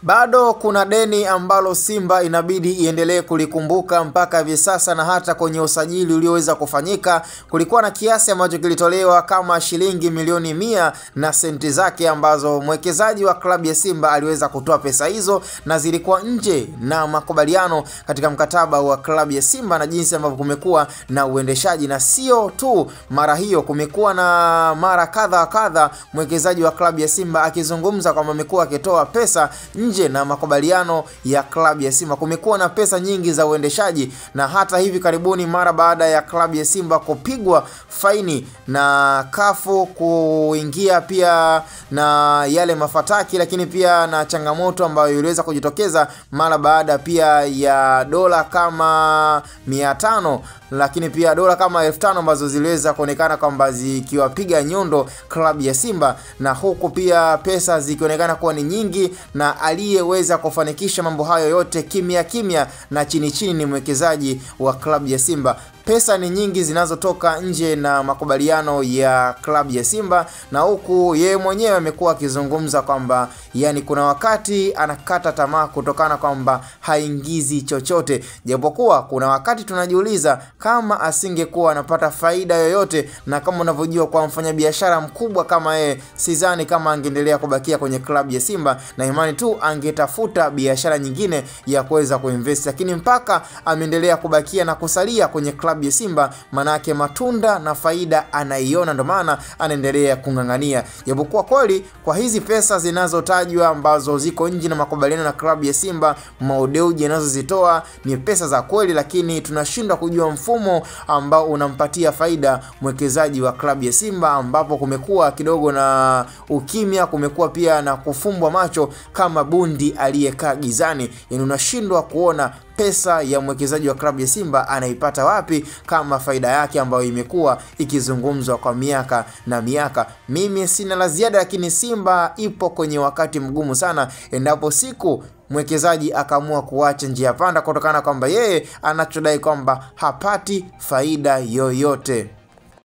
Bado kuna deni ambalo Simba inabidi iendelee kulikumbuka mpaka hivi sasa, na hata kwenye usajili ulioweza kufanyika kulikuwa na kiasi ambacho kilitolewa kama shilingi milioni 100 na senti zake, ambazo mwekezaji wa klabu ya Simba aliweza kutoa pesa hizo na zilikuwa nje na makubaliano katika mkataba wa klabu ya Simba, na jinsi ambavyo kumekuwa na uendeshaji. Na sio tu mara hiyo, kumekuwa na mara kadha mwekezaji wa klabu ya Simba akizungumza kwamba amekuwa akitoa pesa nje na makubaliano ya klabu ya Simba. Kumekuwa na pesa nyingi za uendeshaji, na hata hivi karibuni mara baada ya klabu ya Simba kupigwa faini na kafu kuingia pia na yale mafataki, lakini pia na changamoto ambayo iliweza kujitokeza mara baada pia ya dola kama 500, lakini pia dola kama 5000 ambazo ziliweza kuonekana kwamba zikiwapiga nyondo klabu ya Simba, na huku pia pesa zikionekana kuwa ni nyingi, na aliyeweza kufanikisha mambo hayo yote kimya na chini ni mwekezaji wa klabu ya Simba. Pesa ni nyingi zinazotoka nje na makubaliano ya klabu ya Simba, na huku yeye mwenyewe amekuwa akizungumza kwamba yani kuna wakati anakata tamaa kutokana kwamba haingizi chochote, japokuwa kuna wakati tunajiuliza kama asingekuwa anapata faida yoyote, na kama unavyojua kwa mfanyabiashara mkubwa kama yeye, sidhani kama angeendelea kubakia kwenye klabu ya Simba, na imani tu angetafuta biashara nyingine ya kuweza kuinvest, lakini mpaka ameendelea kubakia na kusalia kwenye klabu ya Simba, manake matunda na faida anaiona, ndo maana anaendelea kungangania. Japokuwa kweli kwa hizi pesa zinazotajwa ambazo ziko nje na makubaliano na klabu ya Simba, Maudeuji anazozitoa ni pesa za kweli, lakini tunashindwa kujua mfumo ambao unampatia faida mwekezaji wa klabu ya Simba, ambapo kumekuwa kidogo na ukimya, kumekuwa pia na kufumbwa macho kama bundi aliyekaa gizani. Yani unashindwa kuona pesa ya mwekezaji wa klabu ya Simba anaipata wapi kama faida yake ambayo imekuwa ikizungumzwa kwa miaka na miaka. Mimi sina la ziada, lakini Simba ipo kwenye wakati mgumu sana endapo siku mwekezaji akaamua kuacha njia panda kutokana kwamba yeye anachodai kwamba hapati faida yoyote.